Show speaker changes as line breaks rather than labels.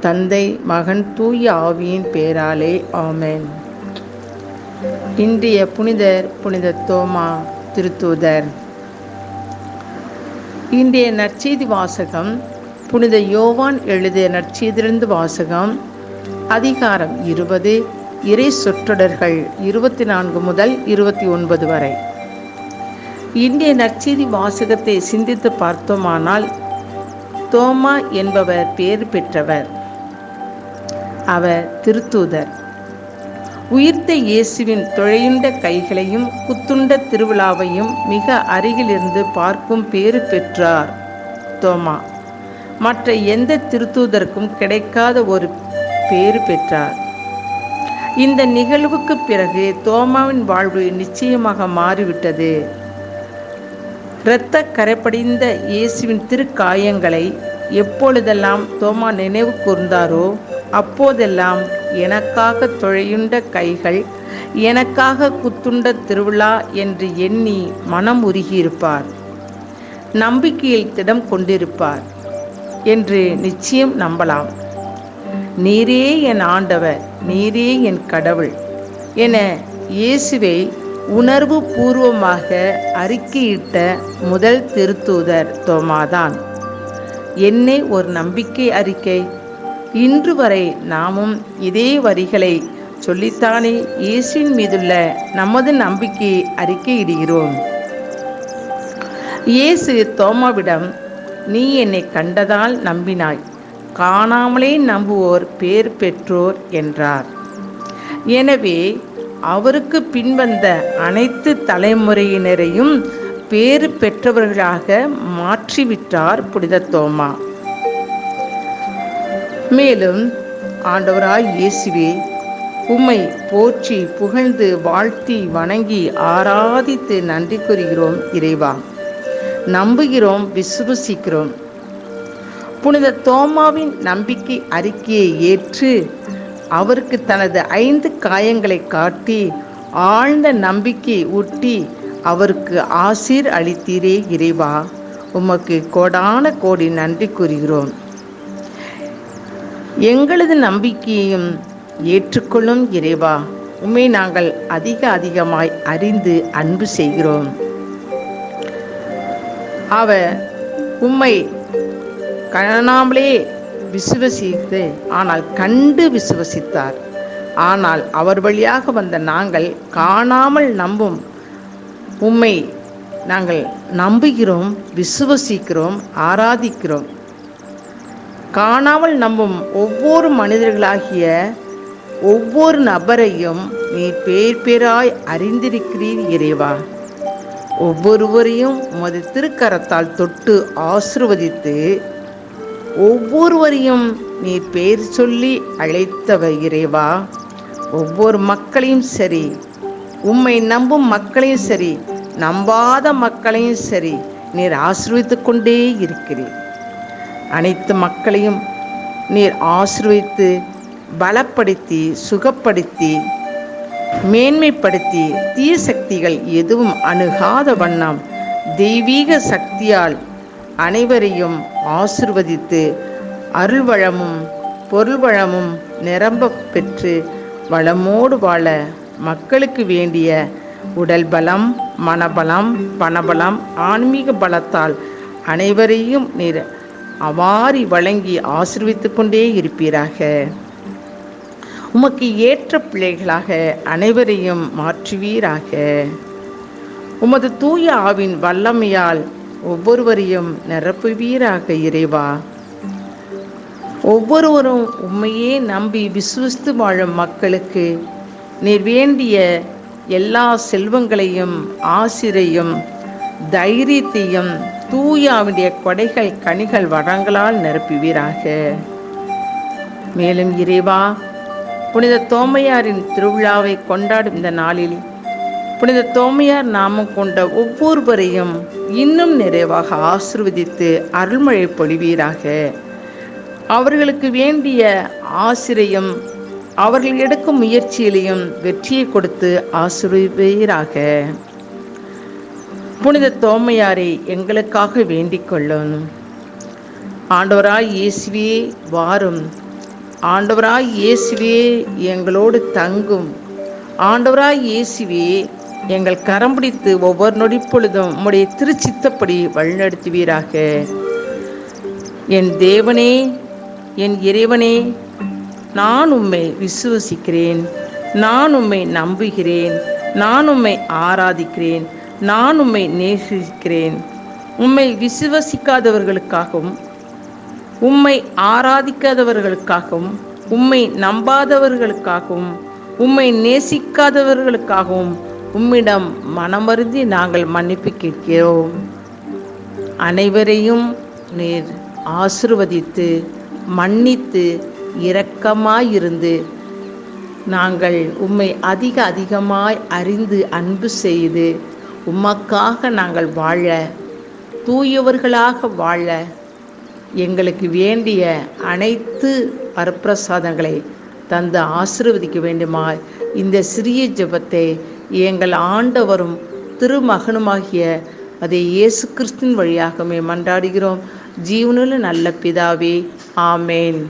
தந்தை மகன் தூய ஆவியின் பெயராலே ஆமென். இன்றைய புனிதர் புனித தோமா திருத்தூதர். இன்றைய நற்செய்தி வாசகம் புனித யோவான் எழுதிய நற்செய்தியிலிருந்து வாசகம். அதிகாரம் 20, இறை சொற்றொடர்கள் 24 முதல் 29 வரை. இன்றைய நற்செய்தி வாசகத்தை சிந்தித்து பார்த்தோமானால், தோமா என்பவர் பெயர் பெற்றவர். அவர் திருத்தூதர். உயிர்த்த இயேசுவின் தொழையுண்ட கைகளையும் குத்துண்ட திருவிழாவையும் மிக அருகிலிருந்து பார்க்கும் பேறு பெற்றார் தோமா. மற்ற எந்த திருத்தூதருக்கும் கிடைக்காத ஒரு பேறு பெற்றார். இந்த நிகழ்வுக்கு பிறகு தோமாவின் வாழ்வு நிச்சயமாக மாறிவிட்டது. இரத்த கரைப்படிந்த இயேசுவின் திருக்காயங்களை எப்பொழுதெல்லாம் தோமா நினைவு கூர்ந்தாரோ அப்போதெல்லாம் எனக்காக தொழையுண்ட கைகள், எனக்காக குத்துண்ட திருவிழா என்று எண்ணி மனம் உருகியிருப்பார். நம்பிக்கையில் திடம் கொண்டிருப்பார் என்று நிச்சயம் நம்பலாம். நீரே என் ஆண்டவர், நீரே என் கடவுள் என இயேசுவை உணர்வு பூர்வமாக அறிக்கையிட்ட முதல் திருத்தூதர் தோமாதான். என்னை ஒரு நம்பிக்கை அறிக்கை. இன்று வரை நாமும் இதே வரிகளை சொல்லித்தானே இயேசுவின் மீதுள்ள நமது நம்பிக்கையை அறிக்கையிடுகிறோம். இயேசு தோமாவிடம், நீ என்னை கண்டதால் நம்பினாய், காணாமலே நம்புவோர் பேர் பெற்றோர் என்றார். எனவே அவருக்கு பின்வந்த அனைத்து தலைமுறையினரையும் பேறு பெற்றவர்களாக மாற்றிவிட்டார் புனித தோமா. மேலும், ஆண்டவராய் இயேசுவே, உம்மை போற்றி புகழ்ந்து வாழ்த்தி வணங்கி ஆராதித்து நன்றி கூறுகிறோம் இறைவா. நம்புகிறோம், விசுவசிக்கிறோம். புனித தோமாவின் நம்பிக்கை அறிக்கையை ஏற்று அவருக்கு தனது 5 காயங்களை காட்டி ஆழ்ந்த நம்பிக்கை ஊட்டி அவருக்கு ஆசீர் அளித்தீரே இறைவா. உமக்கு கோடான கோடி நன்றி கூறுகிறோம். எங்களது நம்பிக்கையையும் ஏற்றுக்கொள்ளும் இறைவா. உம்மை நாங்கள் அதிகமாய் அறிந்து அன்பு செய்கிறோம். அவர் உம்மை காணாமலே விசுவசித்து, ஆனால் கண்டு விசுவசித்தார். ஆனால் அவர் வழியாக வந்த நாங்கள் காணாமல் நம்பும் உம்மை நாங்கள் நம்புகிறோம், விசுவசிக்கிறோம், ஆராதிக்கிறோம். காணாமல் நம்பும் ஒவ்வொரு மனிதர்களாகிய ஒவ்வொரு நபரையும் நீ பேர் பேராய் அறிந்திருக்கிறீர் இறைவா. ஒவ்வொருவரையும் உமது திருக்கரத்தால் தொட்டு ஆசீர்வதித்து ஒவ்வொருவரையும் நீ பேர் சொல்லி அழைத்தவர் இறைவா. ஒவ்வொரு மக்களையும் சரி, உம்மை நம்பும் மக்களையும் சரி, நம்பாத மக்களையும் சரி, நீர் ஆசீர்வதித்து கொண்டே இருக்கிறீர். அனைத்து மக்களையும் நீர் ஆசீர்வதித்து பலப்படுத்தி சுகப்படுத்தி மேன்மைப்படுத்தி தீய சக்திகள் எதுவும் அணுகாத வண்ணம் தெய்வீக சக்தியால் அனைவரையும் ஆசீர்வதித்து அருள்வளமும் பொருள்வளமும் நிரம்ப பெற்று வளமோடு வாழ மக்களுக்கு வேண்டிய உடல் பலம், மனபலம், பணபலம், ஆன்மீக பலத்தால் அனைவரையும் நீர் அவாரி வழங்கி ஆசீர்வித்து கொண்டே இருப்பீராக. உமக்கு ஏற்ற பிள்ளைகளாக அனைவரையும் மாற்றுவீராக. உமது தூய ஆவின் வல்லமையால் ஒவ்வொருவரையும் நிரப்புவீராக இறைவா. ஒவ்வொருவரும் உம்மையே நம்பி விசுவசித்து வாழும் மக்களுக்கு நீர் வேண்டிய எல்லா செல்வங்களையும் ஆசிரையும் தைரியத்தையும் தூயாவுடைய கொடைகள் கனிகள் வளங்களால் நிரப்புவீராக. மேலும் இறைவா, புனித தோமையாரின் திருவிழாவை கொண்டாடும் இந்த நாளில் புனித தோமையார் நாமம் கொண்ட ஒவ்வொருவரையும் இன்னும் நிறைவாக ஆசீர்வதித்து அருள்மழை பொழிவீராக. அவர்களுக்கு வேண்டிய ஆசிரியம், அவர்கள் எடுக்கும் முயற்சியிலையும் வெற்றியை கொடுத்து ஆசீர்வதிப்பீராக. புனித தோமையாரை எங்களுக்காக வேண்டிக் கொள்ளும். ஆண்டவராய் இயேசுவே வாரும், ஆண்டவராய் இயேசுவே எங்களோடு தங்கும். ஆண்டவராய் இயேசுவே எங்கள் கரம் பிடித்து ஒவ்வொரு நொடி பொழுதும் உம்முடைய திருச்சித்தப்படி வழிநடத்துவீராக. என் தேவனே, என் இறைவனே, நான் உம்மை விசுவசிக்கிறேன், நான் உம்மை நம்புகிறேன், நான் உம்மை ஆராதிக்கிறேன், நான் உம்மை நேசிக்கிறேன். உம்மை விசுவசிக்காதவர்களுக்காகவும் உம்மை ஆராதிக்காதவர்களுக்காகவும் உம்மை நம்பாதவர்களுக்காகவும் உம்மை நேசிக்காதவர்களுக்காகவும் உம்மிடம் மனமருந்தி நாங்கள் மன்னிப்பு கேட்கிறோம். அனைவரையும் நீர் ஆசீர்வதித்து மன்னித்து இரக்கமாயிருந்து நாங்கள் உம்மை அதிகமாய் அறிந்து அன்பு செய்து உமக்காக நாங்கள் வாழ, தூயவர்களாக வாழ எங்களுக்கு வேண்டிய அனைத்து வரப்பிரசாதங்களை தந்து ஆசீர்வதிக்க வேண்டுமாய் இந்த சிறிய ஜெபத்தை எங்கள் ஆண்டவரும் திருமகனுமாகிய அதை இயேசு கிறிஸ்துவின் வழியாகவே மன்றாடுகிறோம். ஜீவனுள்ள நல்ல பிதாவே, ஆமேன்.